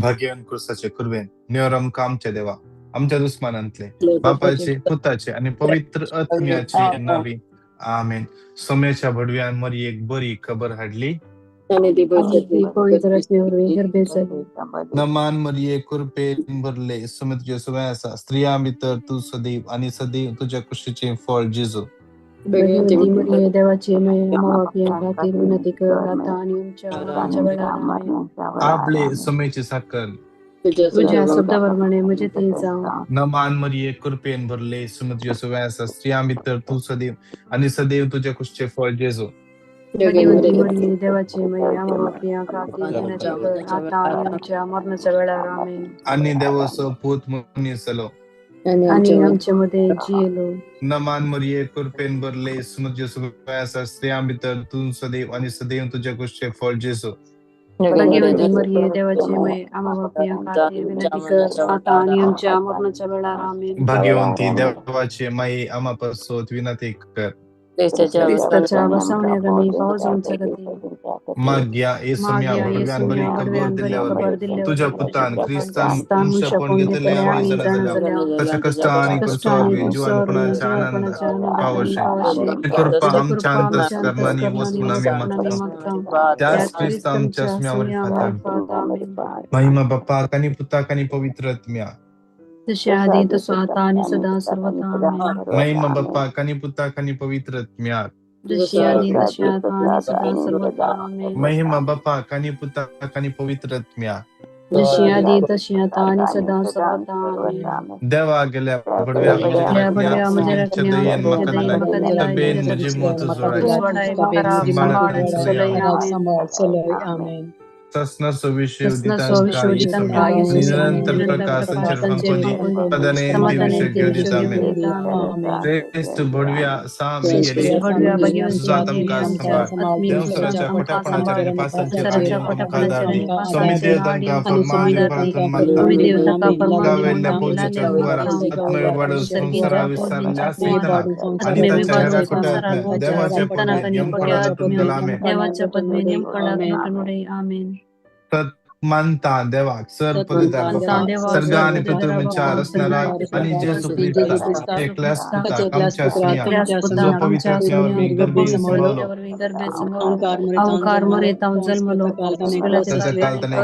भाग्यवान क्रिस्ताचे कुर्बेन निवरमका आमच्या देवा, आमच्या दुश्मनांतले बापाचे पुताचे आणि पवित्र आत्म्याचे नावी आमेन. सोम्याच्या भडव्यान मरी एक बरी खबर हाडली. आणि ती पवित्र रचनेवर गरबे झाली. नमान मरिये कुर्पेन भरले सुमित्र सुवासा स्त्रिया भितर तू सदैव आणि सदैव तुझ्या कुशीचे फळ जेजू. भगवती मरिये देवाची मावकी खातीर विनंती कर आता आणि आमच्या मरणाच्या वेळेला आमेन. आपले सोमेची साखर तुझ्या शब्दाप्रमाणे म्हणजे ते जाऊ. नमान मरिये कुर्पेन भरले सुमित्र सुवासा स्त्रिया भितर तू सदैव आणि सदैव तुझ्या कुशीचे फळ जेजू. भगवती मरिये देवाची मावकी खातीर विनंती कर आता आणि आमच्या मरणाच्या वेळेला आमेन. आणि देवसो पूत मुनी सलो आणि आमच्या मध्ये जियलो. नमान मरिये कुर्पेन भरले सुमित्र सुवासा स्त्रिया भितर तू सदैव आणि सदैव तुझ्या कुशीचे फळ जेजू. भगवती मरिये देवाची मावकी खातीर विनंती कर आता आणि आमच्या मरणाच्या वेळेला आमेन. भाग्यवंती देवाचे माई आम्हापासून विनंती कर. क्रिस्ताच्या बसवण्याला मी पाऊस उंचगती. माग्या येसुम्या भगवान बरी खबर दिल्यावर तुझ्या पुतान ख्रिस्तान मनुष्य पण घेतले आणि जरा त्याच्या कष्ट आणि कुसवावी जीवनपणाचा आनंद पावशे कृपा आमच्या अंतस्करणाने वसून आम्ही मागतो. त्याच ख्रिस्त आमच्या स्म्यावर फातर महिमा बाप्पा कानी पुता कानी पवित्र आत्म्या तशी आधी तसं आता आणि सदा सर्वथा आमेन. महिमा बाप्पा कानी पुता कानी पवित्र आत्म्या जशी आधी तशी आता आणि सदा सर्वथा आमेन. महिमा बाप्पा कानी पुता कानी पवित्र आत्म्या जशी आधी तशी आता आणि सदा सर्वथा आमेन. देवा गेल्या बडव्या म्हणजे दयेन मकनला बेन मुझे मोत आमेन. सस्नसो विश्वदितांका निरंतर प्रकाशंचर पंकोनी पदने दिवसे श्रेष्ठ भडव्या सामी गेली सुजातंका संभाळ देवसराच्या कोटापणाच्या पासांच्या खादारणी स्वामी देवतांका फरमान परतन मागता गावेल्या पोचच्या कुवारा आत्मय वाढ संसारा विस्तारल्या सीतना आणि त्याच्या हेरा कोटात देवाच्या पदने यमपडातून गलामे देवाच्या पदवी नेमकडात आमेन. मानता देवा सर पदिदार सर्ग आणि पृथ्वीच्या रचणारा आणि जेसू ख्रिस्ता एकल्यास पुता आमच्या स्मिया जो पवित्र आत्म्यावर मी गर्भे समोलो अवकार मरे ताव जन्मलो त्याचा काल त्याने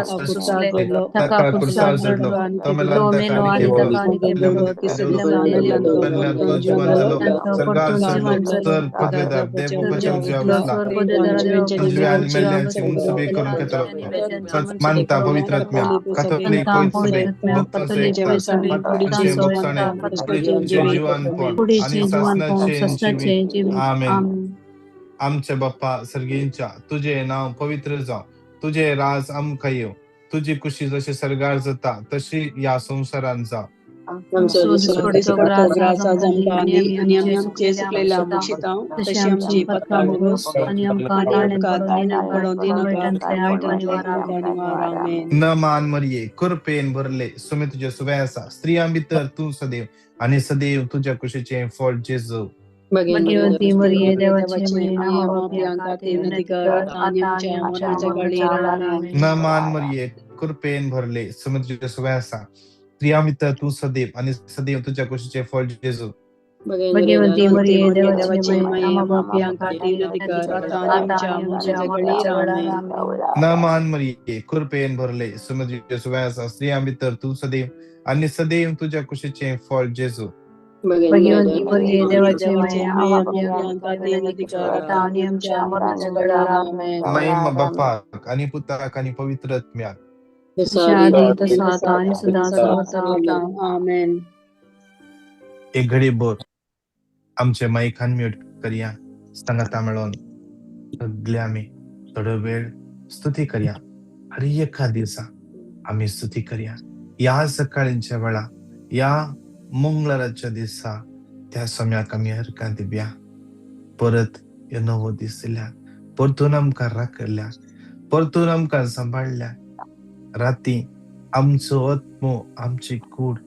तकाळ कुरसाळ जडलो तो मेलो आणि तो जीवन झालो सर्गार सर पदिदार देव वचन जीवसला आणि मेल्यांची मुनसुबे करून घेतला मानता पवित्र आत्म्या कॅथोलिक आमच्या बाप्पा सर्गींच्या तुझे नाव पवित्र जाव तुझे राज आमका येव तुझी खुशी जशी सरगार जाता तशी या संसारात जाव. न मान मरिये कुरपेन भरले सुमे तुझ्या सुव्यासा स्त्रिया भितर तू सदैव आणि सदैव तुझ्या कुशीचे फळ जेजू. भगवती मरिये देवाची न मान मरिये कुरपेन भरले सुमे तुझ्या सुव्यासा स्त्रिया भितर तू सदैव आणि सदैव तुझ्या कुशीचे फळ जेजू. भगवती मरिये देवाची न मान मरिये कुरपेन भरले सुमे तुझ्या सुव्यासा स्त्रिया भितर तू सदैव आणि सदैव तुझ्या कुशीचे फळ जेजू. भगवती मरिये देवाची महिमा बाप्पा आणि पुता आणि पवित्र आत्म्या आमेन. एक घडी बोर आमचे माईक अनम्यूट करूया संगता मिळून सगळे आम्ही थोडा वेळ स्तुती करूया. हर एका दिवसा आम्ही स्तुती करूया. या सकाळीच्या वेळा या मंगळवारच्या दिवसा त्या सम्याक आम्ही हरका दिव्या परत नवो दिसल्या परतून आमकां राखल्या परतून आमकां सांभाळल्या राती आमचो आत्मो आमची कूड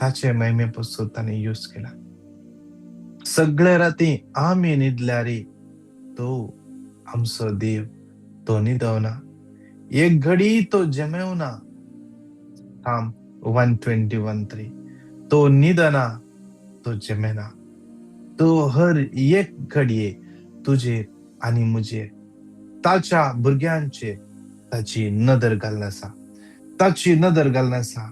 ताचे महिमेपासून ताने यूज केला. सगळे राती आम्ही न्हिदल्या रे तो आमचो देव तो न्हिदवना एक घडी तो जमेवना Psalm 121:3. तो निदना, तो जमेना, तो हर एक घडये तुझे आणि मुझे ताच्या भुरग्यांचेर ताची नदर घालनासा, ताची नदर घालनासा,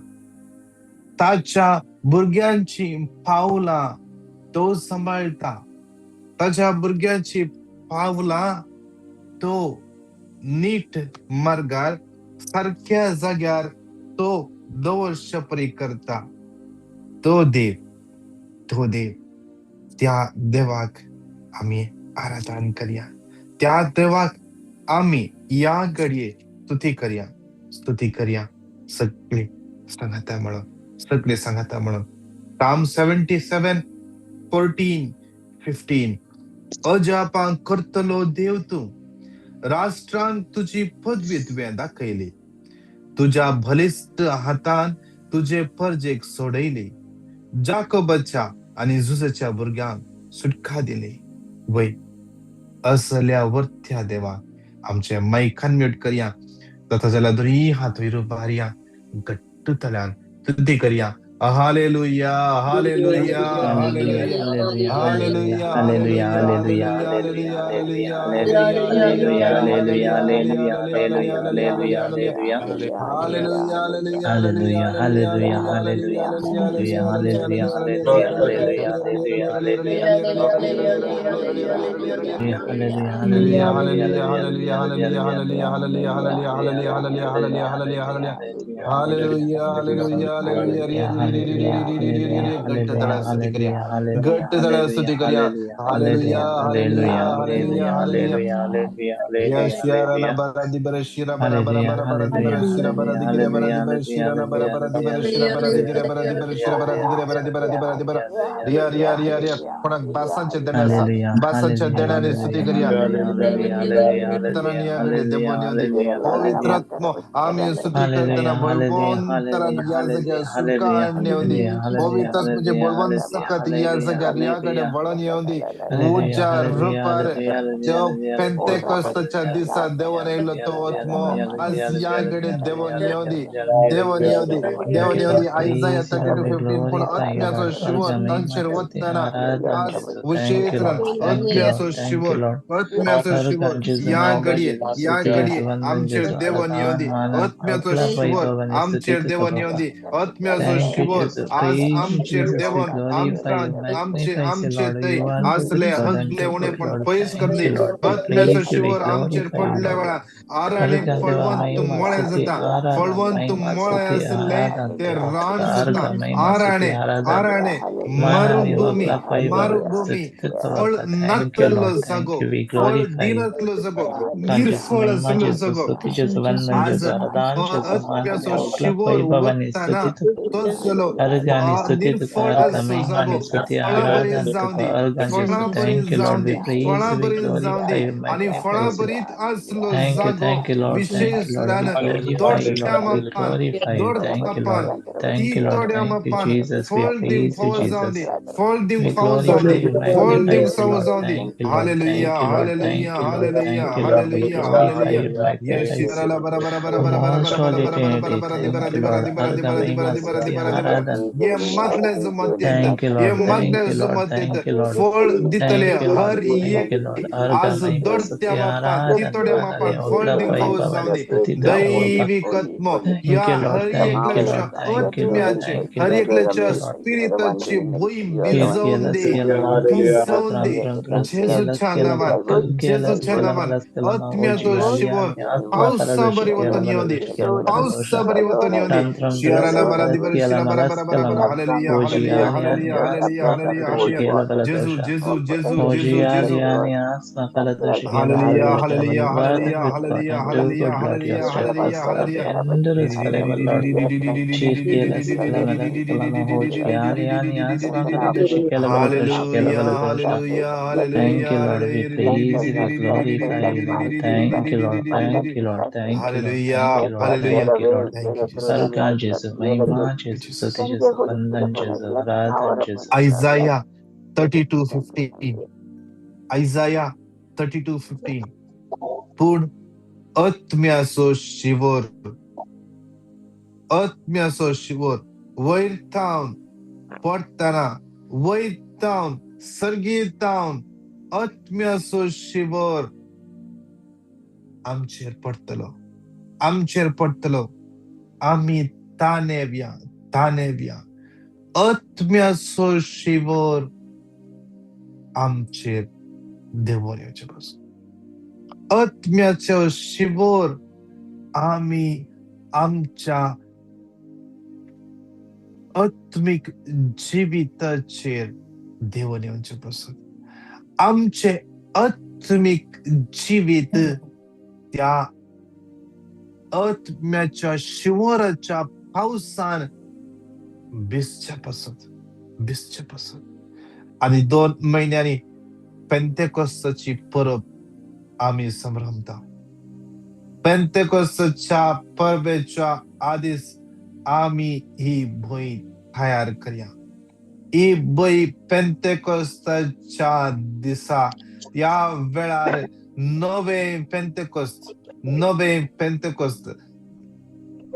ताच्या भुरग्यांची पावलां तो सांभाळता, ताच्या भुरग्यांची पावलां तो नीट मार्गार सारक्या जाग्यार तो दवरचेपरी करता. तो देव त्या देवाक आम्ही आराधन करूया. त्या देवाक आम्ही या घडये स्तुती करूया. सगळे सांगाता म्हणून Psalm 77:14-15. अजापांक करतलो देव तूं, राष्ट्रांक तुझी पदवी तुवें दाखयली. तुझ्या बलिश्ठ हातान तुझे परजेक सोडयले. जाकोबाच्या आणि जुसाच्या भुरग्यांक सुटका दिली. वय असल्या वर्थ्या देवा आमचे मायखान म्यूट करूया. तथा जाल्यार दोनी हात वयर उबारया, घट्टतल्यान स्तुती करूया. Hallelujah, hallelujah, hallelujah, hallelujah, hallelujah, hallelujah, hallelujah, hallelujah, hallelujah, hallelujah, hallelujah, hallelujah, hallelujah, hallelujah, hallelujah, hallelujah, hallelujah, hallelujah, hallelujah, घट्ट तळ्यात स्तुती करूया. घट्ट तळ्यात स्तुती करूया. Hallelujah, hallelujah, hallelujah, hallelujah. Yes, Yara la bara di bara shira bara bara bara bara di bara shira bara di gira bara di bara shira la bara bara di bara shira bara di gira bara di bara shira bara di gira bara di bara di bara di bara रिया रिया रिया रिया कोणाक बासांच्या देण्याचा बासांच्या देण्याने स्तुती करूया. कीर्तनाने देवाने होते पवित्रात्मा आम्ही स्तुती करताना बळवंतरान या जाग्यार सुकाळणे होती. पवित्र म्हणजे बळवंत सकत या जाग्यार याकडे वळण येऊंदी. उज्या रुपार जो पेंतेकोस्ताच्या दिसा देवान येयलो तो आत्मो आज याकडे देवान येऊंदी. आयजाया 32:15 पण आत्म्याचो शिवर तांचेर वतना आज विशेषरान आत्म्याचो शिवर या घडये आमचेर देवान येऊंदी. आत्म्याचो शिवर आमचेर देवान येऊंदी. आत्म्याचो शिवर आज आमचेर देवान आमचे तै असले हगले उणेपण पयस करदी. आत्म्याचो शिवर आमचेर पडल्या वेळार आराणे फळवंत मळे जाता. फळवंत मळे असले ते रान जाता. आराणे मरुभूमी फळ नातलो जागो, फळ दिनातलो जागो, निर्फळ असलो जागो. आज आत्म्याचो शिवर वतना तसलो निर्फळ असो जागो फळा बरी जावंदी, आणि फळा बरीत असलो जागो विशेषरान दोड्या तापान ती तोड्या मापान फळ दिवंक फावो जावंदी. Hallelujah, hallelujah, hallelujah, hallelujah, hallelujah. Yes, shirala bara bara bara bara bara bara bara bara bara bara bara di bara di bara di bara di bara di bara di bara di bara di bara. ये मागणे जमतेत फळ दितले हर एक आज दोडत्या मापान तितोड्या मापान फळ दिवंक फावो जावंदी. दैविकत्म या हर एकल्याच्या आत्म्याचे हर एकल्याच्या स्पिरिताची भुई भिजवून दे जेजूच्या नावान आत्म्याचो शिवर पावसा बरी वतन येऊंदी. शियाराला बरा दी बरा शिरा बरा बरा बरा बरा. Hallelujah, hallelujah, hallelujah, hallelujah, hallelujah, hallelujah. जेजू जेजू जेजू जेजू जेजू. Hallelujah, hallelujah, hallelujah, hallelujah, hallelujah, hallelujah, hallelujah, hallelujah. Hallelujah, hallelujah, hallelujah, hallelujah. Thank you, Jesus. Isaiah 32:15. Isaiah 32:15. पूर्ण आत्म्याचो शिवर आत्म्याचो शिवर वैरतावन पडतना वैरतावन सर्गीतावन आत्म्याचो शिवर आमचेर पडतलो, आमचेर पडतलो. आम्ही तानेव्या तानेव्या आत्म्याचो शिवर आमचेर देवोर येवचे पासून. आत्म्याचो शिवर आम्ही आमच्या आत्मिक जिविताचेर देवोन येवचे पासून. आमचे आत्मिक जिवित त्या आत्म्याच्या शिवराच्या पावसान भिजचे पासून. आणि 2 महिन्यांनी पेंतेकोस्ताची परब आम्ही संभ्रमता. पेंतेकोस्ताच्या परबेच्या आदीस आम्ही ही भोई तयार करूया. ही भोई पेंतेकोस्ताच्या दिसा या वेळार नवे पेंतेकोस्त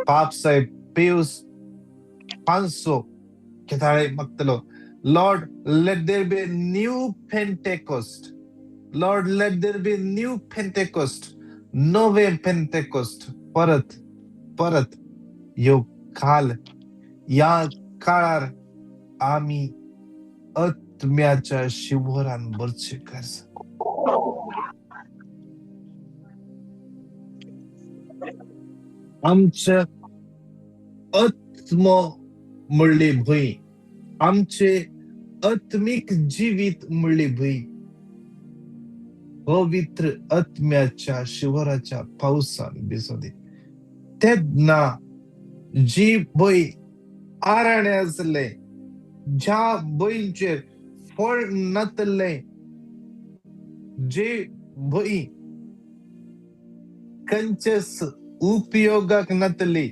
पाप साहेब पियुस पांचो केताळे मागतलो. Lord, let there be a new Pentecost. Lord, let there be a new Pentecost. नवे पेंतेकोस्ट परत यो काल. या काळार आम्ही आत्म्याच्या शिवरान भरचे करस. आमच्या आत्म म्हणली भुई, आमचे आत्मिक जीवित म्हणली भुई पवित्र आत्म्याच्या शिवराच्या पावसान भिजोदी. तेदना जी भुई आराणे असले, ज्या भुईंचेर फळ नातले, जे भुई कंचेस उपयोगाक नातली,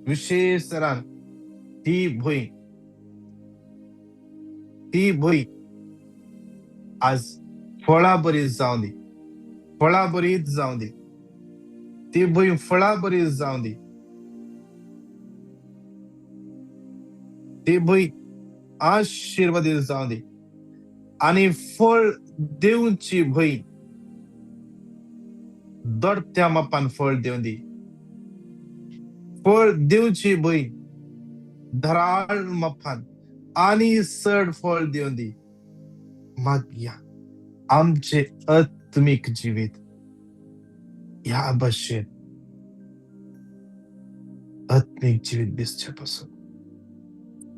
विशेष रान ती भुई आज फळा बरी जाऊं दी. फळा बरीच जाऊं दी. ती भुई फळा बरी जाऊं दी. ती भुई आशीर्वादित जाऊं दी. आणि फळ देऊची भुई दडत्या मापान फळ देऊन दी. फळ देऊची भुई धराळ मापान आणि चड फळ देऊन दी. मागया आमचे आत्मिक जीवित या भाशेन आत्मिक जीवित दिसचे पासून.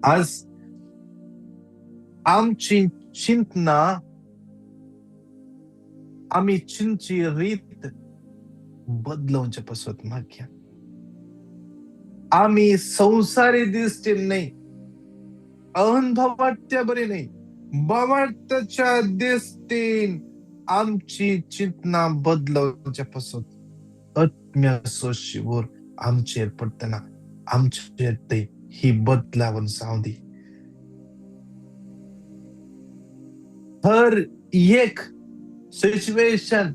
आज आमची चिंतना, आम्ही चिंची रीत बदलवचे पासून मागया. आम्ही संसारी दिसतील नाही, अनुभवात्या बरी नाही, बावळत्याच्या दिसतील आमची चिंतना बदलवच्या पासून. आत्म्याचो शिवर आमचेर पडतना आमचेर ते ही बदलावन जाऊं दी. हर एक सिच्युएशन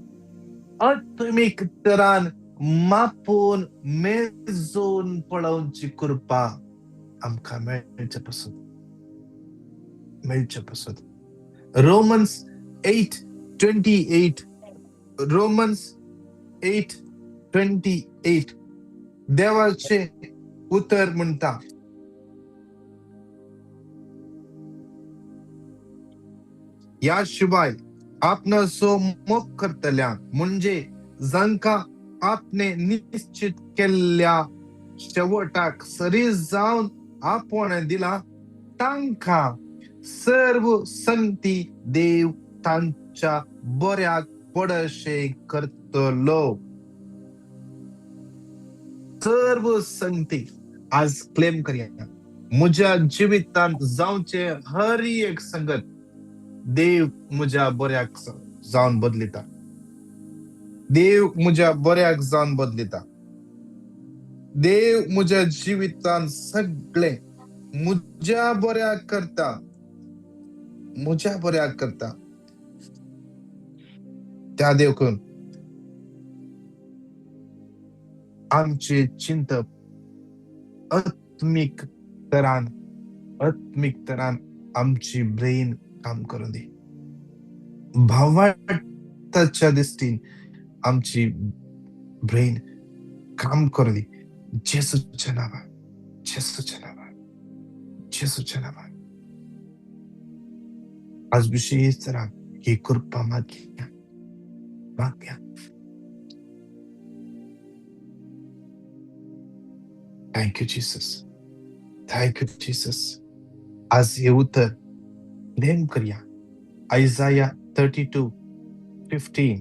आत्मिक तरान मापून मेजून पळोवची कृपा आमकां मेळचे पासून. रोमन्स 8:28 रोमन्स 8:28 देवाचे उतर म्हणता, या शिवाय आपणाचो मोग करतल्या म्हणजे जांका आपणे निश्चित केल्ल्या शेवटाक सरी जावन आपण दिला तांका सर्व संगती देव तांच्या बऱ्याक पडशे करतलो. सर्व संगती आज क्लेम करूया. म्हज्या जिवितांत जावचे हर एक संगत देव म्हज्या बऱ्याक जावन बदलिता. देव म्हज्या बऱ्याक जावन बदलिता. देव म्हज्या जिवितांत सगळे म्हज्या बऱ्याक करता. त्या देवकून आमचे चिंत आत्मिक तरान आमची ब्रेन काम करू दे. भावार्थाच्या दृष्टीन आमची ब्रेन काम करू दे. जेसूच्या नावात, जेसूच्या नावात, जेसूच्या नावात. आज विषयी जरा ही कृपा माग्या, माग्या. Thank you Jesus, thank you Jesus. आज हे उत्तर नेम करूया. Isaiah 32:15,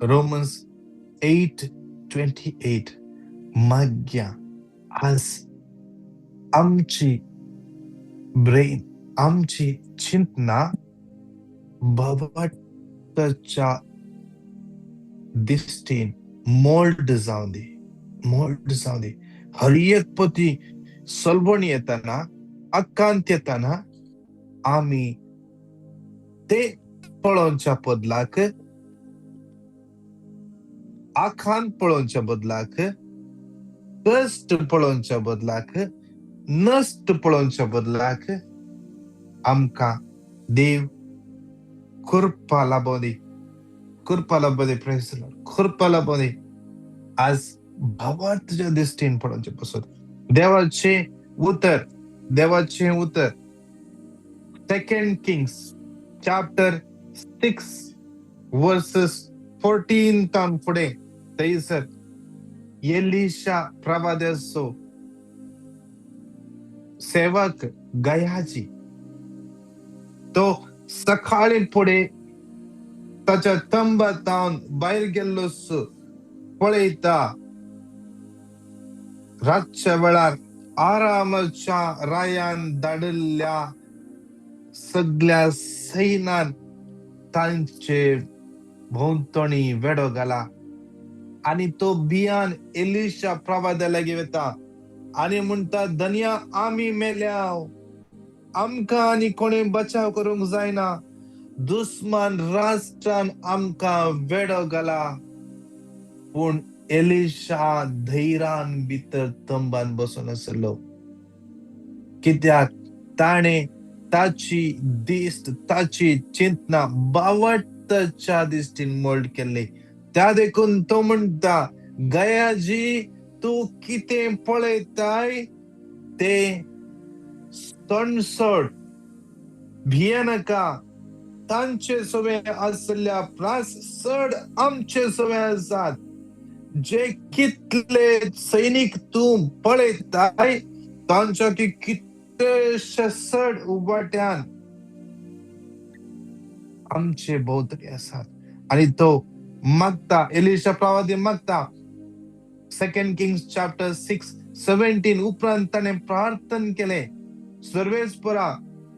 Romans 8:28. माग्या. आज आमची ब्रेन, आमची चिंतना भावार्थाच्या दृष्टीन मोल्ड जाऊ दे, मोल्ड जाऊ दे. हर एक पती सलबण येताना, अकांत येताना आम्ही ते पळोवच्या बदलाक, आखान पळोवच्या बदलाक, कष्ट पळोवच्या बदलाक, नष्ट पळोवच्या बदलाक आमका देव कृपा लाभो दे, कृपा लाभो दे. Praise the Lord. कृपा लाभो दे. आज भावार्थाच्या दृष्टीने पळोवचे पासून देवाचे उत्तर 2 Kings chapter 6 verses 14 तान पुढे थंयसर एलिशा प्रवाद्याचो सेवक गयाजी तो सकाळी पुढे ताच्या तंबात जावन भायर गेल्लो पळयता रातच्या वेळार आरामाच्या रायान धाडिल्ल्या सगळ्या सैन्यान तांचे भोंवतणी वेडो घाला आणि तो भियान एलिशा प्रवाद्या लागीं वता आणि म्हणटा, धन्या आमी मेल्याव, आमकां आनी कोणी बचाव करूंक जायना. दुस्मान राष्ट्रान आमकां वेडो घाला. पूण एलिशा धैर्यान भितर तंबान बसून आसलो, कित्याक ताणे ताची दिश्ट, ताची चिंतना भावार्थाच्या दिश्टीन मोल्ड केल्ली. त्या देखून तो म्हणटा, गयाजी तू कितें पळयताय ते सोड, भियेनाका. तांचे सवे आसल्या प्रास चड आमचे सवे आसात. जे कितले सैनिक तू पळयताय तांच्या कितलेशे चड उबाट्यान आमचे भोवतणी आसात. आणि तो मागता, एलिशा प्रवादी मागता. 2 Kings chapter 6:17 उपरांत ताणें प्रार्थना केले, सर्वेस्परा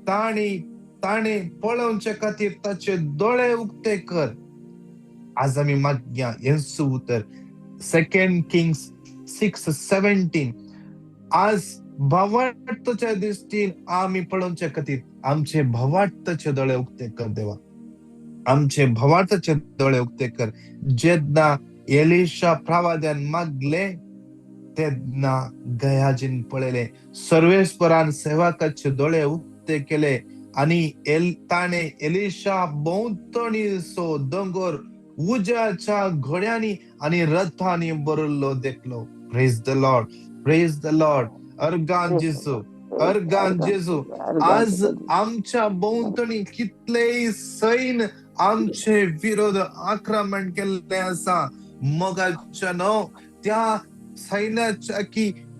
ताणे पळोवचे खातीर ताचे दोळे उक्ते कर. आज आमी मागया हेंच उत्तर 2 Kings 6:17. आज भावार्थाच्या दृश्टीन आमी पळोवचे खातीर आमचे भावार्थाचे दोळे उक्ते कर देवा, आमचे भावार्थाचे दोळे उक्ते कर. जेन्ना एलिशा प्रवाद्यान मागले तेन्ना गयाजीन पळयले, सर्वेस्परान सेवकाचे दोळे उक्ते केले आणि ताणे एलिशा भोंवतणीचो दोंगर उज्याच्या घोड्यांनी आणि रथांनी भरिल्लो देखलो. Praise the lord, praise the Lord. Organ जेजू, अर्गान जेजू. आज आमच्या भोंवतणी कितलेय सैन्य आमचे विरोध आक्रमण केल्ले आसा. मोगाच्या न्हू त्या सैन्याच्या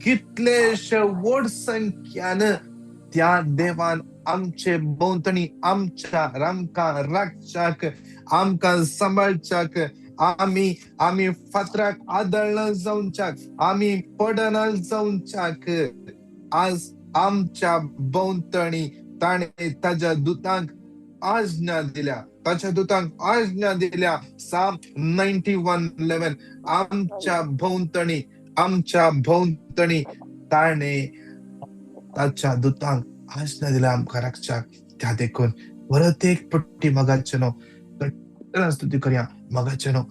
कितलेशे व्हड संख्यान त्या देवान आमचे भोंवतणी आमच्या आमकां राखच्याक, आमकां सांबाळच्याक, आमी फातराक आदळना जावच्याक, आमी पडना जावच्याक. आज आमच्या भोंवतणी ताणे ताच्या दुतांक आज्ञा दिल्या, ताच्या दुतांक आज्ञा दिल्या. Psalm 91:11 आमच्या भोंवतणी ताणे ताच्या दुतांक आज्ञा दिल्या आमकां राखच्याक. त्या देखून परत एक पट्टी मगाचे न्हू स्तुती करया. मगाचे न्हू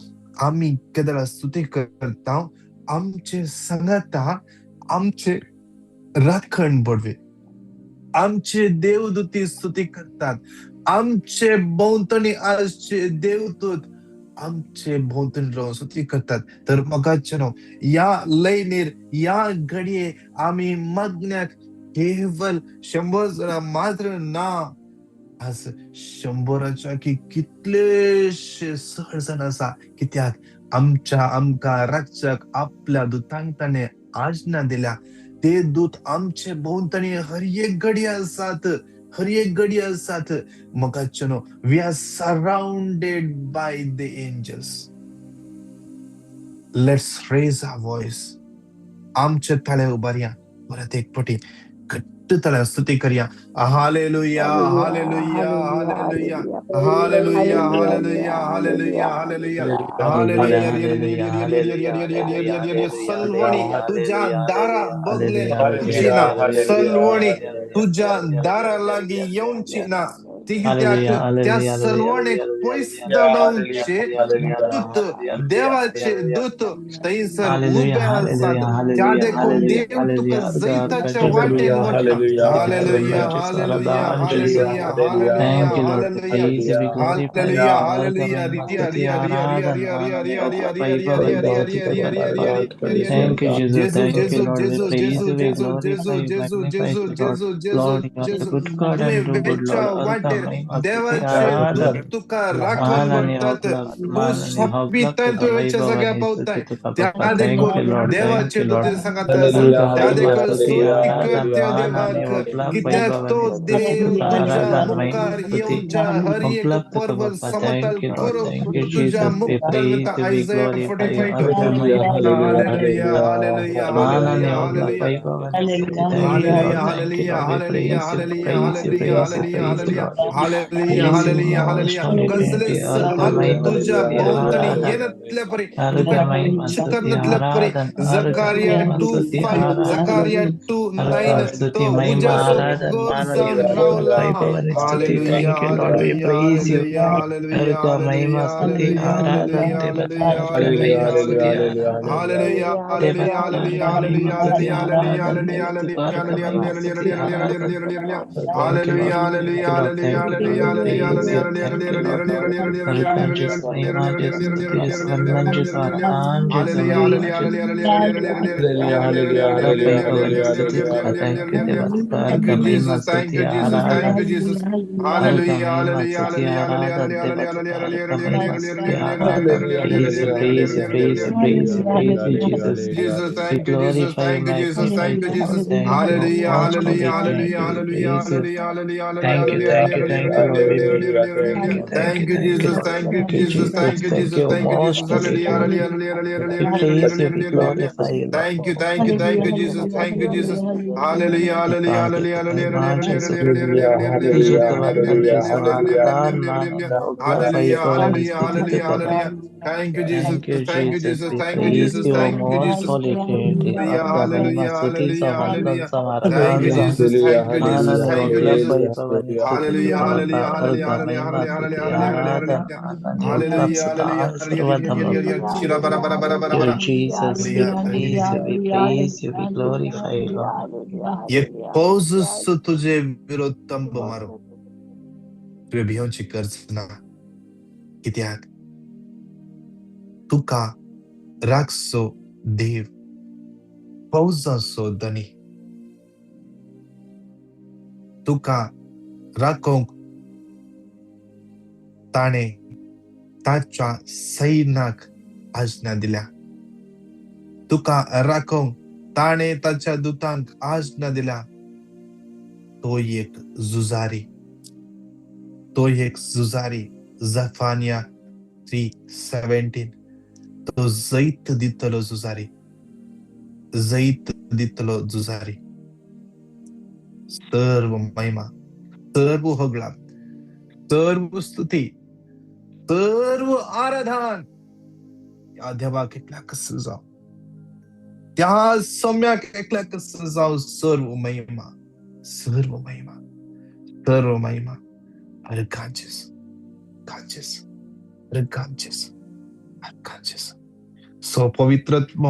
आमी केदार स्तुती करता आमचे सांगता आमचे राखण पडवे, आमचे देवदूती स्तुती करतात, आमचे भोवतणी आजचे देवदूत आमचे भोवतणी राहून स्तुती करतात. तर मगाच्यानो या लयनीर या घडये आम्ही मागण्याक केवळ 100 जणां मात्र ना, आज 100च्या की कितलेशे चड जण आसा. कित्याक आमका रक्षक आपल्या दुतांक ताणे आज्ञा दिल्या. ते दूत आमचे भोवतणी हर एक घडी आसात, हर एक घडी आसात. मगाच्यानो we are surrounded by the angels. Let's raise our voice. आमचे तळे उबारया. परत एक पटी घट्ट तळे स्तुती करया. Hallelujah, hallelujah, hallelujah, hallelujah, hallelujah, hallelujah, hallelujah, hallelujah. सलवणी तुझ्या दारा बगले आमची ना, सलवणी तुझ्या दारा लागी येऊनची ना. कित्याक त्या सलवणेक पयस दडवचे दूत, देवाचे दूत थंयसर उबे आसात. त्या देखून देव तुका जैताच्या वाटेन वडटा. Hallelujah, hallelujah, hallelujah, hallelujah, hallelujah, hallelujah, hallelujah. रिया, रिया, रिया, रिया, रिया, रिया, रिया, रिया, रिया, रिया, रिया, रिया, रिया, रिया, रिया, रिया, रिया, रिया. जेजू, जेजू, जेजू, जेजू, जेजू, जेजू, जेजू, जेजू, जेजू, जेजू, जेजू. तुमी वेच्या वाटेर देवाचे दूत तुका राखण वडटात. तू सोंपिताय तू वेच्या जाग्यार पावताय. त्या देखून देवाचे दूत सांगत आसा. त्या देखून स्तुती कर त्या देवाक. कित्याक तो देव तुझ्या मुखार येऊच्या हर एक पर्वत समतल करू तुझ्या मुखार. आयझाया 45:2. Hallelujah, hallelujah, hallelujah, hallelujah. Hallelujah, hallelujah, hallelujah, hallelujah, hallelujah, hallelujah, hallelujah, hallelujah, hallelujah, hallelujah. कसलेच हात तुझ्या भोवतणी येण्यातल्या परी तुका टच करण्यातल्या परी. Zechariah 2:5, Zechariah 2:9. तो उजासोगोर जाऊन रावला. Hallelujah, hallelujah, hallelujah, hallelujah, hallelujah, hallelujah, hallelujah, hallelujah, hallelujah, hallelujah. Hallelujah, hallelujah, hallelujah, hallelujah, hallelujah, hallelujah, hallelujah, hallelujah, hallelujah, hallelujah, hallelujah, hallelujah, hallelujah, hallelujah, thank you, Jesus. Thank you, Jesus. Thank you, Jesus. Hallelujah, hallelujah, hallelujah, hallelujah, hallelujah, Jesus, thank you, Jesus, thank you, Jesus, thank you, Jesus. Hallelujah, hallelujah, hallelujah, hallelujah, hallelujah, hallelujah. Thank you, Jesus, thank you, Jesus, thank you, Jesus, thank you, Jesus. Hallelujah, hallelujah, hallelujah. Thank you, thank you, thank you, Jesus, thank you, Jesus. Hallelujah, hallelujah, hallelujah, hallelujah. Hallelujah, hallelujah, hallelujah, hallelujah. Thank you, Jesus. Thank you, Jesus. Thank you, Jesus. Thank you, Jesus. Hallelujah, hallelujah, hallelujah, hallelujah. Thank you, Jesus. Thank you, Jesus. Thank you, Jesus. Hallelujah, hallelujah, hallelujah, hallelujah, hallelujah, hallelujah, hallelujah. Hallelujah, hallelujah, hallelujah. Shira bara bara bara bara bara. एक पाऊस तुझे विरोध मारो. तुझे भिवची गरज ना. कित्याक तुका राखसो देव पावसाचो धनी. तुका राखोंक ताणे ताच्या सैन्याक आज्ञा दिल्या. तुका राखोंक ताणे ताच्या दूतांक आज्ञा दिल्या. तो एक जुजारी, तो एक जुजारी. Zephaniah 3:17. तो जैत दितलो जुजारी, जैत दितलो जुजारी. सर्व महिमा, सर्व होगळा, सर्व स्तुती, सर्व आराधन या देवाक एकल्या कसं जाऊ, त्या सम्याक एकल्या कसं जाऊ. सर्व महिमा, सर्व महिमा, सर्व महिमा. Arkanjes, Kanjes, Arkanjes, Arkanjes. So पवित्रत्व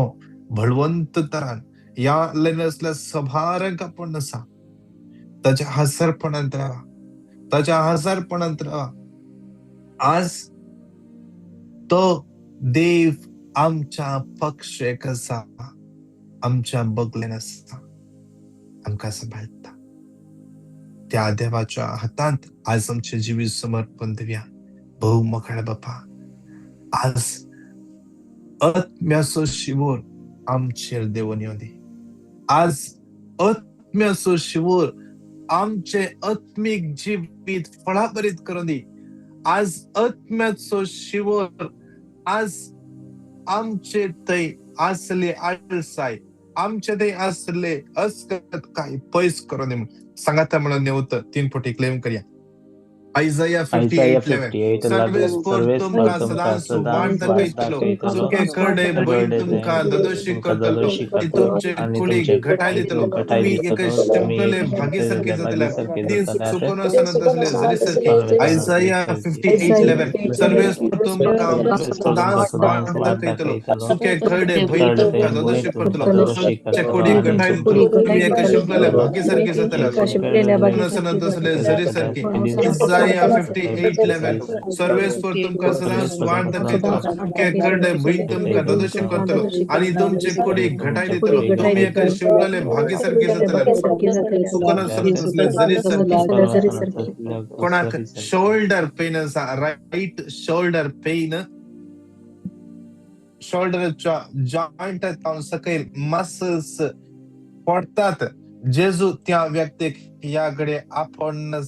Balwant तरान या नसल्या सभारक आपण नसा ताच्या हसरपणांत राहा, ताच्या हसरपणांत राहा. आज तो देव आमच्या पक्ष कसा आमच्या बगलेन आसा, आमकां सांभाळटा. त्या देवाच्या हातांत आज आमचे जिवीत समर्पण दिवया. भोव मोकळ्या बापा, आज आत्म्याचो शिवोर आमचेर देवून येवं दी. आज आत्म्याचो शिवोर आमचे आत्मिक जिवीत फळाभरीत करून दी. आज आत्म्याचो शिवोर आज आमचे थंय असले आळसाय, आमचे थंय असले अस्कत काय पयस करून दी. सांगाता म्हणून नेवत 3 फावटी क्लेम करया. Isaiah 58:11 सर्वेस्पर तुमका सदां सुवार्थ दाखयतलो, सुके खडे बैल तुमका ददोशी करतलो आणि तुमचे कुडी घटाय दितलो. तुम्ही एक शिंपले भागीसारखे जातले, ती चुकून नसले जरीसारखे. Isaiah 58:11 सर्वेस्पर तुमका सदां सुवार्थ दाखयतलो, सुके खडे बैल तुमका ददोशी करतलो, तुमचे कुडी घटाय दितलो. तुम्ही एक शिंपले भागीसारखे जातले, चुकून नसले जरीसारखे. Isaiah 58:11 सर्वेस्पर तुमका सदां सुवार्थ दाखयतलो, सुके खडे बैल तुमका ददोशी करतलो आणि तुमचे कुडी घटाय दितलो. तुम्ही एक शिंपले भागीसारखे जातले, चुकून नसले जरीसारखे. कोणाक शोल्डर पेन आसा, राईट शोल्डर पेन, शोल्डरच्या जॉइंटांत सकयल मसल्स पडतात. जेजू त्या व्यक्तीक याकडे आपण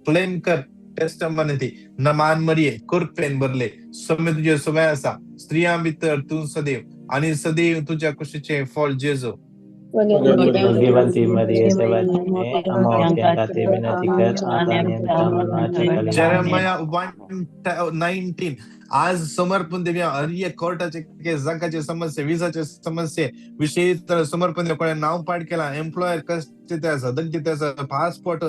क्लेम कर. टेस्टमनी ती नमान मरिये कुरपेन भरले, सौम्य तुझे सुभय आसा, स्त्रियां भितर तू सदैव आणि सदैव तुझ्या कुशीचे फळ जेजू. भाग्यवंती मरिये देवाची अमावस्या खाते विनंती कर, आता आणि आमच्या मरणाच्या काळी. जेरेमिया 1:19 आज समर्पण देऊया. हर एक कोर्टाचे केस, जागाचे समस्या, विजाचे समस्या विषयी तर समर्पण देऊ. कोणी नाव पाठ केला, एम्प्लॉयर कसे त्याचा दंडी त्याचा पासपोर्ट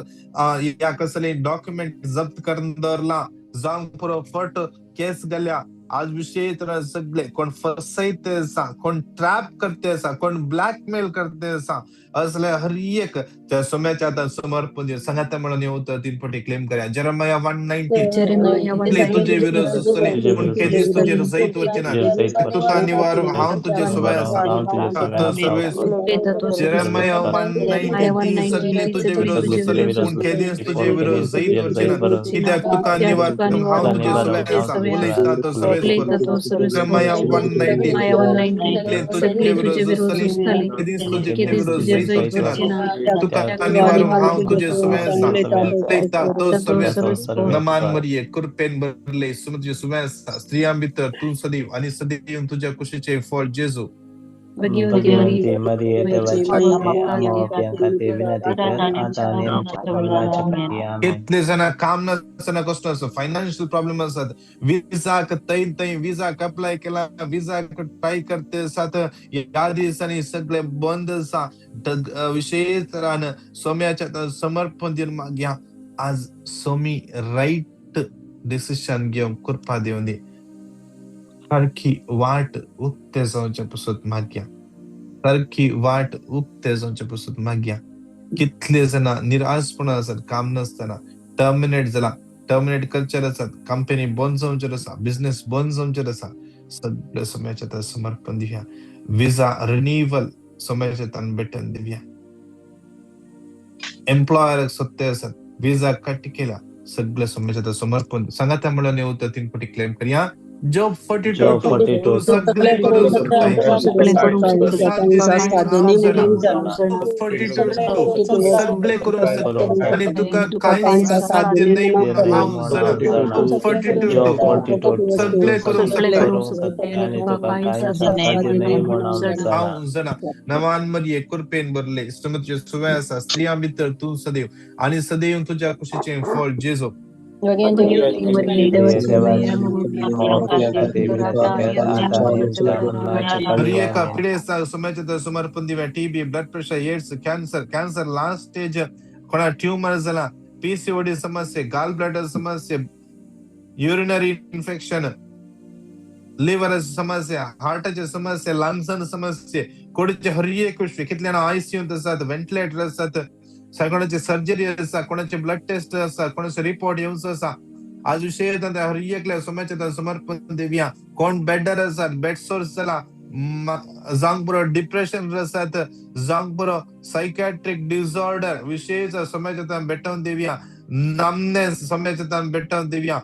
या कसले डॉक्युमेंट जप्त करून दरला जाऊन पुरो फट केस गेल्या. आज विषय तर सगळे कोण फसयते असा, कोण ट्रॅप करते असा, कोण ब्लॅकमेल करते असा, असले हर एक त्या सोम्याच्या आता समर्पण दे. सांगाता म्हणून येऊ तर 3 फावटी क्लेम करा. जेरेमिया 1:19 तुझे विरोध सले पण केदीस तुझे सहित वचना तुका निवार हाव तुझे सोबय असा तो सर्वे. जेरेमिया 1:19 सगळे तुझे विरोध सले पण केदीस तुझे विरोध सहित वचना कित्याक तुका निवार हाव तुझे सोबय असा बोलयता तो सर्वे. जेरेमिया 1:19 तुझे विरोध सले केदीस तुझे विरोध सहित वचना तुका निवार हाव तुझे सोबय असा बोलयता तो सर्वे. नमान मरिये कुरपेन भरले, तुझे सुबह स्त्रियां भितर तू सदैव आणि सदैव तुझ्या कुशीचे फळ जेजू. भाग्यवंती मरिये देवाची अमावस्या खाते विनंती कर, आता आणि आमच्या मरणाच्या काळी. आमेन. कितले जण काम नसताना कष्ट असतो, फायनान्शियल प्रॉब्लेम असतात, विजा तै विजा अप्लाय केला, विजा ट्राय करते असतात, या दिवसांनी सगळे बंद असा विशेष राहणं सोम्याच्या समर्पण दिन माग्या. आज सोमी राईट डिसिशन घेऊन कृपा देऊन दे. सारखी वाट उगते जाऊच्या पुसत माग्या, सारखी वाट उगते जाऊच्या पुसत माग्या. कितले जण निराशपणा असतात, काम नसताना टर्मिनेट झाला, टर्मिनेट कल्चर असतात, कंपनी बंद जाऊंचेर आसा, बिझनेस बंद जाऊंचेर आसा, सगळ्या सोम्याच्या समर्पण दिव्या. विजा रिन्युअल सोम्याच्या तान भेटन दिव्या. एम्प्लॉयर सत्य असतात, विजा कट केला, सगळं सोम्याच्या समर्पण सांगा. त्यामुळे नेऊ तर 3 फावटी क्लेम करूया. जॉब 42 सगळे करू शकताय, सगळे करू शकता आणि तुका काही असाध्य नाही म्हणून हांव जाणा. 42 सगळे करू शकता हांव जाणा. नमान मरिये कुरपेन भरले, तुझे सुबह आसा, स्त्रियां भितर तू सदैव आणि सदैव तुझ्या कुशीचे फळ जेजू. समर्पण दिव्या. TB, blood pressure, AIDS, cancer last stage, कोणा ट्युमर झाला, पीसीओडी समस्या, गाल ब्लॅडर समस्या, युरिनरी इन्फेक्शन, लिव्हर समस्या, हार्टाची समस्या, लंग्सन समस्या, कोणाचे हर एक गोष्टी कितल्याना आयसीयू आसात, व्हेंटिलेटर आसात, कोणाची सर्जरी आसा, कोणाचे ब्लड टेस्ट आसा, कोणाचे रिपोर्ट येवंचो आसा. आज विशेष हर एकल्या सोम्याच्या समर्पण देवया. कोण बेडर आसात, बेड सोर्स जाला, जांक बरो डिप्रेशन आसात, जांक बरो सायकॅट्रिक डिसऑर्डर विशेष सोम्याच्या बेटवून देवया. नामनेस सोम्याच्या बेटवून देवया.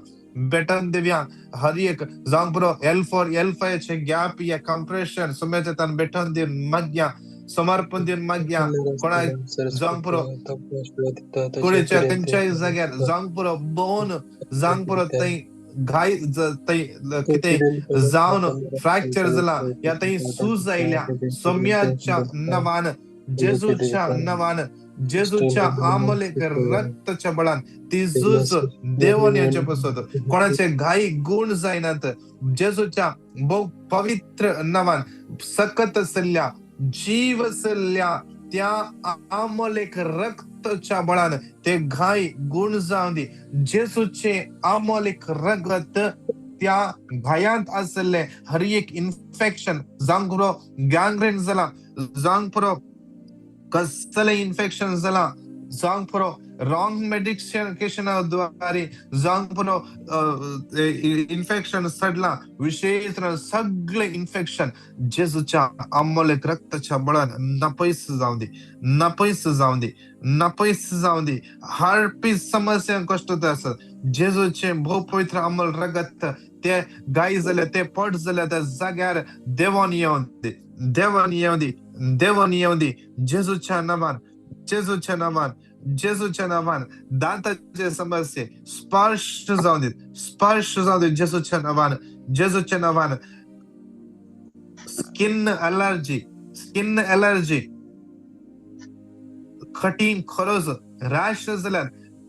बेटन देवया. हर एक जांक बरो L4 L5 गॅप या कंप्रेशन सोम्याच्या बेटन दे मग्या समर्पण दिन मग्या. कोणा जांक बरो कोणीच्या खंयच्याय जाग्यार जांक बरो बोन जांक बरो तै घाय तै किते जावन फ्रॅक्चर जाला या तै सूज आयल्या सोम्याच्या नावान, जेजूच्या नावान, जेजूच्या आमलेक रक्ताच्या बळान ती झूज देवान यांच्या पसत कोणाचे घाई गुण जायनात. जेजूच्या बहु पवित्र नावान सकत असल्या जीव असल्या त्या आमलेक रक्ताच्या बळान ते घाई गुण जाऊन दे. जेजूचे आमलेक रगत त्या घायांत असले हर एक इन्फेक्शन जांक बरो गँग्रेन जाला, जांक बरो कसले इन्फेक्शन जाला, जांक बरो रॉंग मेडिकेशनाद्वारे जांक बरो इन्फेक्शन सडला विशेष सगळे इन्फेक्शन जेजूच्या आमलेक रक्ताच्या बळान नपैस जाऊन दे, नपैस जाऊन दे, नपैस जाऊन दे. हार्टपीस समस्या कष्ट असत जेजूचे भोव पवित्र अमल रगत ते गाय झाले ते पट झाले त्या जाग्यार देवान येऊन दे, देवान येऊन दे, देवान येऊन दे. जेजूच्या नावान, जेजूच्या नावान, जेजूच्या नावान दाताचे समस्ये स्पर्श जाऊन देत, स्पर्श जाऊन देत जेजूच्या नावान, जेजूच्या नावान. स्किन अलर्जी, स्किन अलर्जी, कठीण खरंच रॅश जाल्यार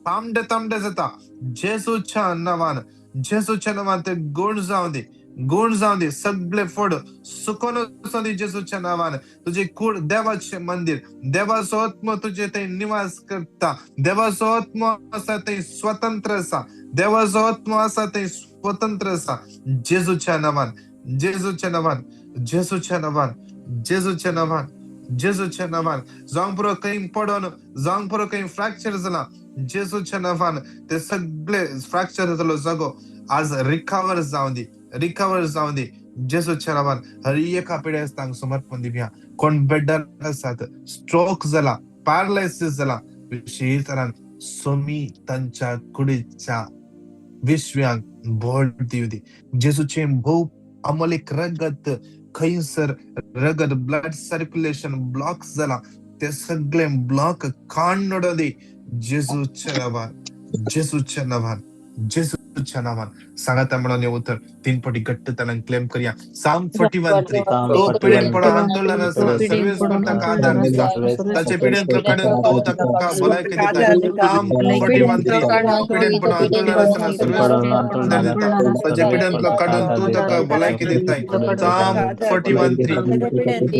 तांबडे तांबडे जाता जेजूच्या नावान, जेजूच्या नावान ते गुण जाऊन दे, गुण जाऊन दे. सगळे फोड सुकून वचून दे जेजूच्या नावान. तुझे कूड देवाचे मंदिर, देवाचो आत्मा तुझे थंय निवास करता, देवाचो आत्मा आसा थंय स्वतंत्र आसा, देवाचो आत्मा आसा थंय स्वतंत्र आसा. जेजूच्या नावान, जेजूच्या नावान, जेजूच्या नावान, जेजूच्या नावान, जेजूच्या नावान. जावंक बरो खंय पडून जावंक बरो खंय फ्रॅक्चर जाला जेजूच्या नावान ते सगळे फ्रॅक्चर जालो जागो आज रिकवर जाऊन दे, रिकवर जाऊन दे जेजूच्या नावान. हर एका पिढ्याक समर्पण दिवया. कोण बेड्डार आसात, स्ट्रोक जाला, पॅरालायसिस जाला विशेष तरान सोमी तांच्या कुडीच्या विश्व्यांक भोड दिव दे. जेजूचे भोव अमलेक रगत खंयसर रगत ब्लड सर्क्युलेशन ब्लॉक जाला ते सगळे ब्लॉक काढून दे जेजूच्या नावान, जेजूच्या नावान, जेजूच्या नावान. सांगाता म्हणून हे उत्तर 3 पटी घट्टतनान क्लेम करूया. साम 41:3 तो पिढीन पडो आंदोलन असना सर्वेस ताका आधार दिता, ताचे पिढीन प्रकाडन तो ताका भलायकी दिता. साम 41:3 पिढीन पडो आंदोलन असना सर्वेस आधार दिता, ताचे पिढीन प्रकाडन तो ताका भलायकी दिता. साम 41:3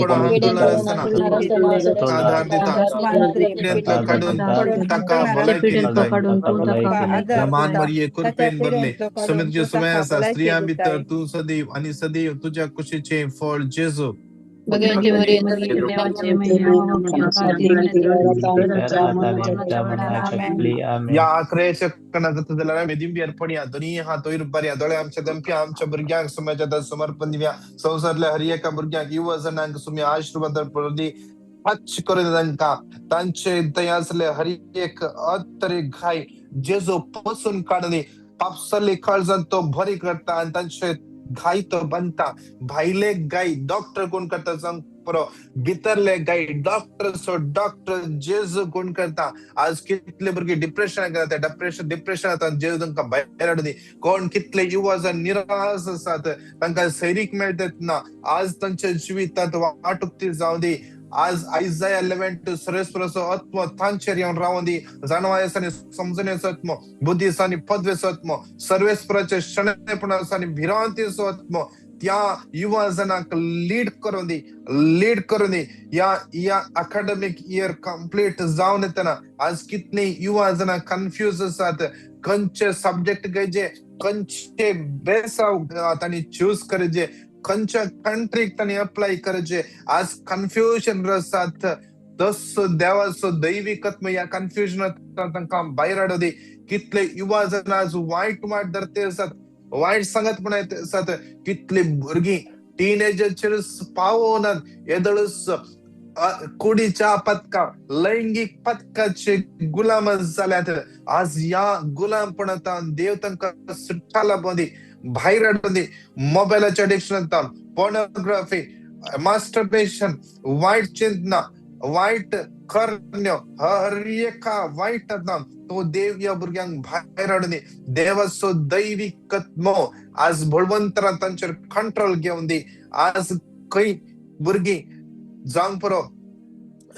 पडो आंदोलन असना आधार दिता, पिढीन प्रकाडन ताका भलायकी दिता. नमान मरिये कृपेन भरले समितीचे समय असा स्त्रिया भितर तू सदैव आणि सदैव तुझ्या कुशीचे फळ जेजू. या आखरेच्या कणागत दला वेदिंबी अर्पणिया दोन्ही हात वयर बऱ्या दोळे आमच्या दंप्या आमच्या भुरग्यांक समाजात समर्पण दिव्या. संसारल्या हर एका भुरग्यांक युवजनांक सुमी आशीर्वाद पडली टच करून तांकां तांचे दयासले हर एक अत्तरे घाय जेजू पसून काढणे पापसले काळजात तो भरी करता आणि तांचे घाई तो बनता. भाईले गाय डॉक्टर कोण करता सांग परो, भितरले गाय डॉक्टर सो डॉक्टर जेजू कोण करता. आज कितले भुरगे डिप्रेशन करता, डिप्रेशन आता जेजू तांकां भायर हाडून दी. कोण कितले युवा जण निराश आसात तांकां सैरीक मेळटात ना आज तांच्या जिवितांत वाटुकती जावं दी. आज आयजाया 11:2 सर्वेस्पराचो आत्मो तांचेर येवन रावून दी. जाणवायसांनी समजण्याचो आत्मो, बुद्धीसांनी पदवेचो आत्मो, सर्वेस्पराचे शणैपणाचो आनी भिरांतीचो आत्मो त्या युवा जनांक लीड करून दे या अकॅडमिक इयर कंप्लीट जाऊन येताना आज कितले युवा जना कन्फ्युज असतात खंयचे सब्जेक्ट घेजे खंयचे बेस तांणी चूज करचे खंयच्या कंट्रीक तांणी अप्लाय करचे आज कन्फ्युजन असतात तसो देवाचो दैविकत्म या कन्फ्युजन तांकां भायर हाडोदी कितले युवा जन आज वायट धरते असतात वायट संगत पण असतात कितले भुरगीं टीनेजर पावोनात येदळस कुडीच्या पथका लैंगिक पथकाचे गुलाम जाल्यात आज या गुलामपणांतल्यान देव तांकां सुटका दी भायर हाडून मोबायलाच्या एडिक्शनांतल्यान पोर्नोग्राफी मास्टरबेशन वायट चिंतना वायट कर्ण्यो हर एका वायटांतल्यान तो देव या भुरग्यांक भायर हाडून देवाचो दैविकत्म आज बळवंतरान तांचेर कंट्रोल घेवन दी आज खंय भुरगीं जावंक पुरो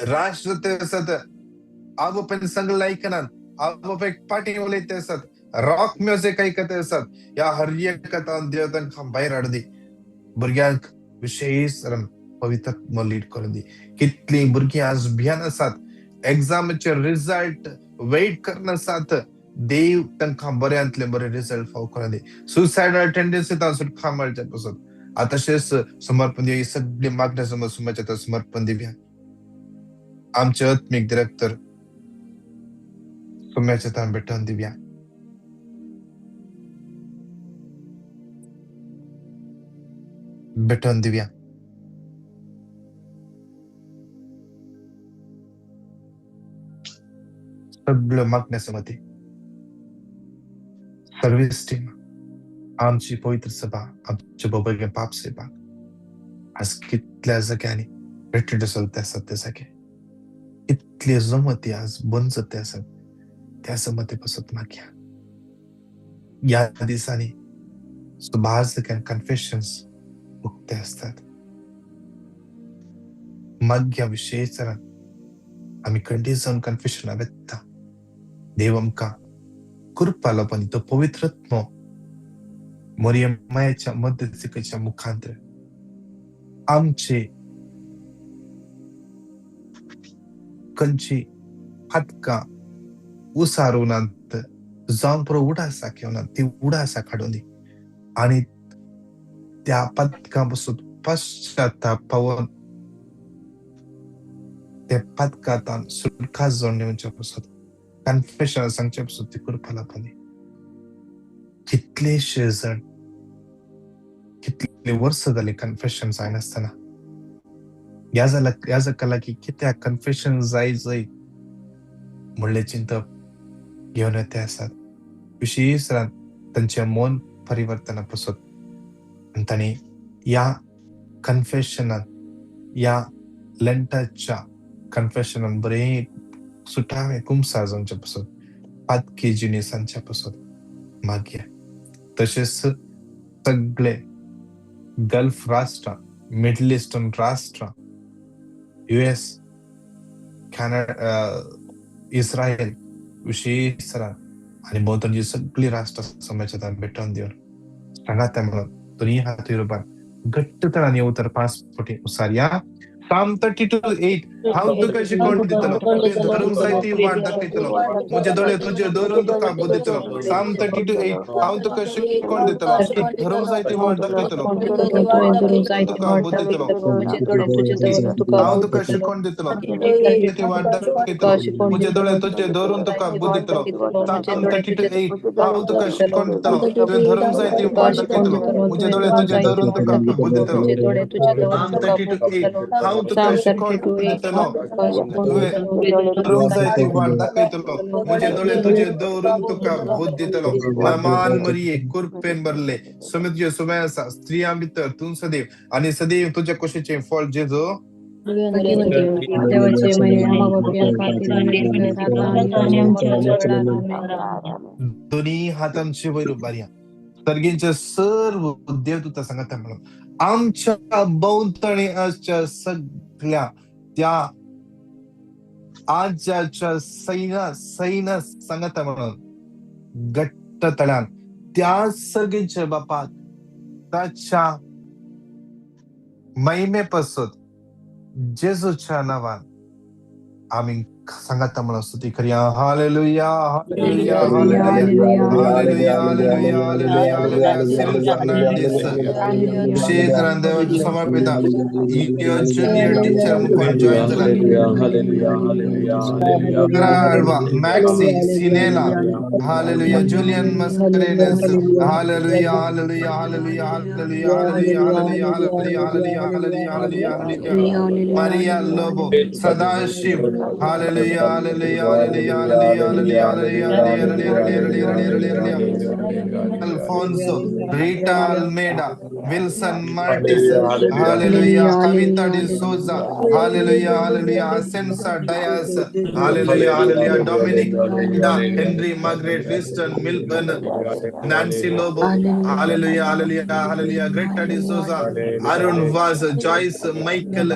राष्ट्र ते आसात आवय बापायन सांगलें आयकनात आवय बापायक पाटी उलयते आसात रॉक म्युझिक आयकत आसात या हर एकांतल्यान देव तांकां भायर हाडून दी भुरग्यांक विशेष पवित्र लीड करून दी कितली भुरगीं आज भियान आसात एग्जामाचे रिझल्ट वेट करन आसात देव तांकां बऱ्यांतले बरे रिझल्ट फावो करून दी सुसायडल टेंडन्सींतल्यान सुटका मेळचे पासून आता तशेंच समर्पण दिवया ही सगळी मागण्या समोर सुमाच्या समर्पण दिवया आमचे आत्मिक डिरेक्टर सुम्याच्या तान भेटून दिवया सगळ्या मागण्या समती सर्व्हिस टीम आमची पवित्र सभा आमच्या बाबागे पाप सेवा आज कितल्या जाग्यांनी रिट्रीट चलते आसात ते जागे इतले जमती आज बंद जाते आसात त्या समती पासत मागया या दिसांनी भायर जाग्यान कन्फेशन्स उक्ते असतात मागया विशेष आम्ही खंडीत जावन कन्फेशना वेत्ता देव आमकां कृपा लाभून तो पवित्रत्म मरियम मायेच्या मध्यस्थीकेच्या मुखांतर आमचे खंयची फाटकां उसारुनात जावन पुरो उडासा घेवनात ती उडासा काडून दी आनी त्या पथकां पासून पश्चाताप पावून त्या पथकांतल्यान सुटका जावन येवच्या पासून कन्फेशन सांगच्या पासून ती कृपा लाभून दी कितलेशे जण कितले वर्स जाली कन्फेशन जायनासतना ह्या जाका लागीं कित्याक कन्फेशन जाय म्हणले चिंतप घेवन येते आसात विशेष तांचे मन परिवर्तना पासून आनी तांणी या कन्फेशनान या लेंटाच्या कन्फेशनान बरें सुटावे कुमसा जावचे पासून पातकी जिनेसांच्या पासून मागया तशेंच सगळे गल्फ राष्ट्र मिडल ईस्टर्न राष्ट्र US कॅनडा इस्रायल विशेष आणि भोवतणची सगळी राष्ट्र समाजात भेटून दिवन सांगात म्हणून दोन्ही हात युरोपान घट्टतरान येवतर पासपोर्टी उसारया Psalm 32:8 हांव तुका शिकवण दितलो तुवें धरूंक जाय ती वाट दाखयतलो म्हजे दोळे तुजे दवरून तुका बोध दितलो Psalm 32:8 हांव तुका शिकवण दितलो धरूंक जाय ती वाट दाखयतलो तुका बोध दितलो हांव तुका शिकवण दितलो ती वाट दाखयतलो म्हजे दोळे तुजे दवरून तुका बोध दितलो Psalm 32:8 हांव तुका शिकवण दितलो तुवें धरूंक जाय ती वाट दाखयतलो म्हजे दोळे तुजे दवरून तुका बोध दितलो Psalm 32:8 हांव तुका शिकवण दितलो धरूंक जाय ती वाट दाखयतलो म्हजे दोळे तुजे दवरून तुका बोध दितलो मेहमान मरिये कृपेन भरले सुमे तुजे सुमे आसा स्त्रियां भितर तूं सदैव आनी सदैव तुजे कुशीचें फळ जेजो दोन्ही हातांची वयर उबारया सर्गींचे सर्व देवदूता सांगता म्हणून आमच्या भोवतणीच्या सगळ्या त्या आज्याच्या सैन सांगता म्हणून घट्ट तळ्यान त्या सर्गींच्या बापाक ताच्या महिमे पसत जेजूच्या नावान आम्ही सांगाता म्हणून स्तुती करूया. Hallelujah, hallelujah, hallelujah, hallelujah, hallelujah, hallelujah, hallelujah. Cyril Fernandes विशेष देवाचे समर्पित ज्युनियर टीचर मुकोन जॉईन झाला. Caralba, Maxi, Sinela, Hallelujah, Julian Mascarenes, Hallelujah, Hallelujah, Hallelujah, Hallelujah, Hallelujah, Hallelujah, Hallelujah, Hallelujah, Hallelujah, Hallelujah, Hallelujah. Maria Lobo, Sadashiv, Hallelujah, Hallelujah, Hallelujah, Hallelujah, Hallelujah, Hallelujah, Hallelujah, Hallelujah, Hallelujah. Alfonso, Rita Almeida, Wilson Martis, Hallelujah, Kavita de Souza, Hallelujah, Hallelujah, Asensa Dias, Hallelujah, Hallelujah, Dominic, Ida, Henry, Margaret, Liston, Milburn, Nancy Lobo, Hallelujah, Hallelujah, Hallelujah, Greta de Souza, Arun Vaz, Joyce, Michael,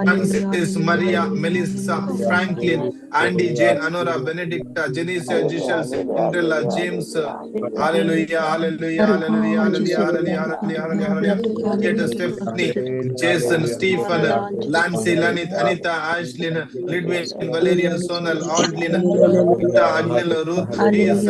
Francis, Maria, Melissa, Franklin, Andy, Jane, Anora, Benedicta, Genesia, Giselle, Cinderella, James, Hallelujah, Hallelujah, Hallelujah, Hallelujah, Hallelujah, Hallelujah, Hallelujah, Hallelujah, Stephanie, Jason, Stephen, Lancy, Lanit, Anita, Ashlyn, Lidwin, Valerian, Sonal, Aldlin, Rita, Agnel, Ruth, Rees,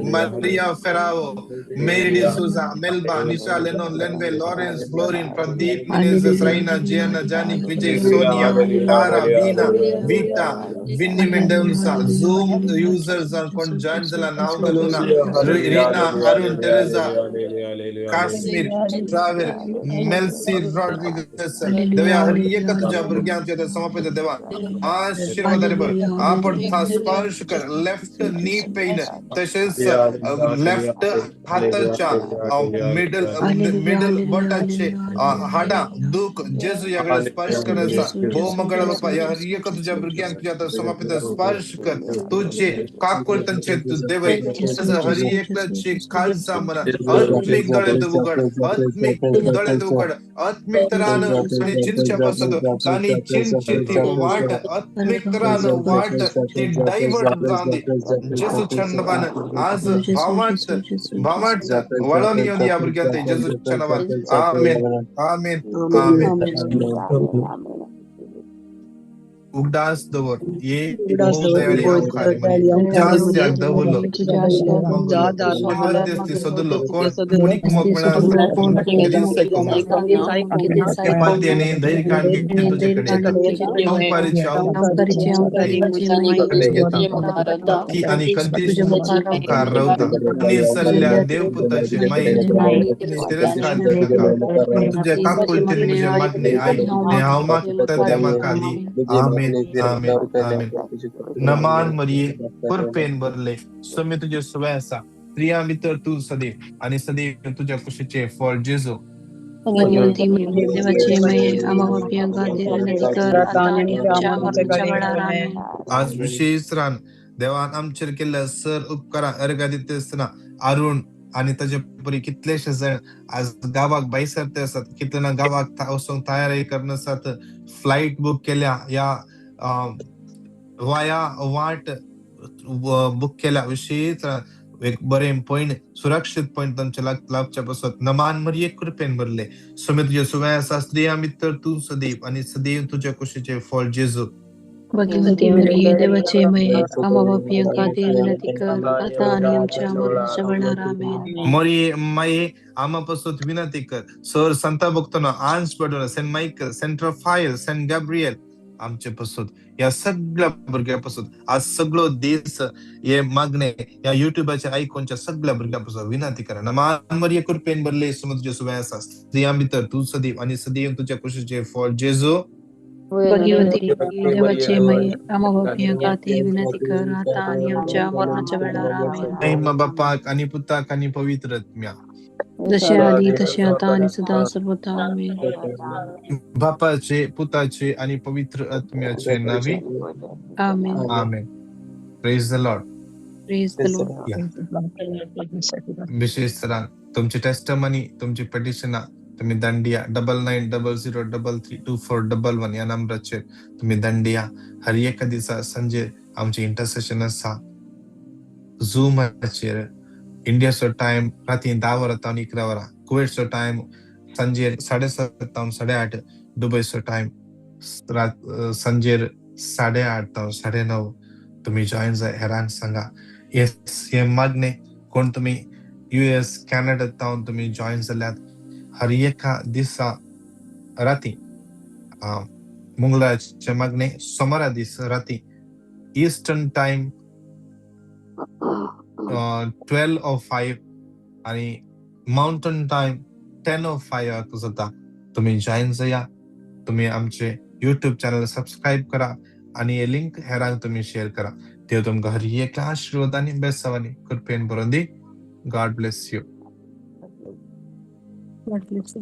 Maria Ferrao, Mary D'Souza, Melba, Nisha, Lennon, Lenville, Lawrence, Florin, Pradeep, Menezes, Raina, Gianna, Janik, Vijay, Sonia, Tara, Veena, Vita, Vinny Mendoza, Zoom users are Conjanzala, Naungaluna, Rina, Arun, Teresa, Kashmir, Traver, Melcy Rodriguez, देवा हर एक तुझ्या भुरग्यांचे ते समर्पित देवा आशीर्वादाने भर. आपण स्पर्श कर लेफ्ट नी पेन तसेच लेफ्ट हाताच्या मिडल बोटाचे हाडा दुख जेजू याकडे स्पर्श करण्याचा हो मगळ बाप्पा या हर एक तुझ्या भुरग्यांच्या ते समर्पित स्पर्श कर. तुझे काकुळतांचे देवय हर एकची खालसा म्हणा आत्मिक डोळे उघड, आत्मिक डोळे उघड, आत्मिक तरान आणि चिंच्या बसत आणि चिंची ती वाट आत्मिक तरान वाट ती डायव्हर्ट जाते जेसू छंडवान आज भावाट वळण येऊन या भुरग्यात जेसू छंडवान. आमेन आमेन आमेन. उगडास दवर ये दैवाली हम खाली मनी जास्त दवलो मध्यस्थी सदलो कोण कुणी कुमकमणा कोण किती के मध्यने धैर्य कांड के तुझ्याकडे हम परिचय घेता की आणि कधीच मुखार राहता आणि सल्ल्या देवपुताचे माई तिरस्कार नका पण तुझ्या काकुलते मुझे मागणे आई ने हाव मागता दे माकादी. आमेन आमेन आमेन. नमान मरिये कुरपेन भरले स्वामी तुझे सुवासा प्रिया मित्र तू सदैव आणि सदैव तुझ्या कुशीचे फळ जेजू. आज विशेष रान देवान आमचेर केल्ल्या सर उपकारा अर्गादित्यसना अरुण आणि ताचे परी कितलेशे जण आज गावाक बाईसरते असतात, कितल्या गावाक वचूंक तयारी करन आसात, फ्लाईट बुक केल्या या वाया वाट बुक केल्या विशेष एक बरे पॉइंट सुरक्षित पॉइंट तांचे लाभच्या बसत नमान मरिये कृपेन भरले स्वामी तुझे सुवासा स्त्रिया मित्र तू सदैव आणि सदैव तुझ्या कुशीचे फळ जेजू. भगवती मरिये देवाचे मये आम्हा प्रियंका विनंती कर आता आणि आमच्या मरणाच्या वेळेला आमेन. मरिये माये आम्हापासून विनंती कर सर संत भक्तांना आन्स पडून saint Michael saint Raphael saint Gabriel आमचे पासून या सगळ्या भुरग्यापासून आज सगळो देश हे मागणे या युट्यूबाच्या आयकॉनच्या सगळ्या भुरग्यापासून विनंती करा. नमान मरिये कृपेन भरले समुद्र सुवासा स्त्रिया मित्र तू सदैव आणि सदैव तुझ्या कुशीचे फळ जेजू. भगवती देवाचे मये आम्हा प्रियंका विनंती कर आता आणि आमच्या मरणाच्या वेळेला आमेन. बापाक आणि पुताक आणि पवित्र आत्म्या जसे आधी तसे आता आणि सदा सर्वथा आमेन. बापाचे पुताचे आणि पवित्र आत्म्याचे नावे amen. Amen. Praise the lord. Praise the lord. विशेष तुमची टेस्टमनी तुमची पेटिशन तुम्ही दंडिया 9900332411 या नंबराचेर तुम्ही दंडिया. हर एक दिसा संजे आमचे इंटरसेशन आसा झूमाचेर. इंडियाचो टाइम राती 10 वरां 11 वरां, कुवेटचो टाइम सांजेर 7:30 तावन 8:30 दुबयचो टाइम सांजेर 8:30 तावन 9:30 तुम्ही जॉईन जाय हेरांक सांगा. हे मागणे कोण तुम्ही US कॅनडा तावन तुम्ही जॉईन जाल्यात हर एका दिसा राती मंगळारचे मागणे सोमारा दीस राती ईस्टर्न टाइम 12:05 आणि माउंटन टाइम 10:05 जाता. तुम्ही जॉईन जाया. तुम्ही आमचे YouTube चॅनल सबस्क्राईब करा आणि हे लिंक हेरांक तुम्ही शेअर करा. देव तुमकां हर एका आशीर्वादांनी बेसावांनी कृपेन बरोवन दी. God bless you. God bless you.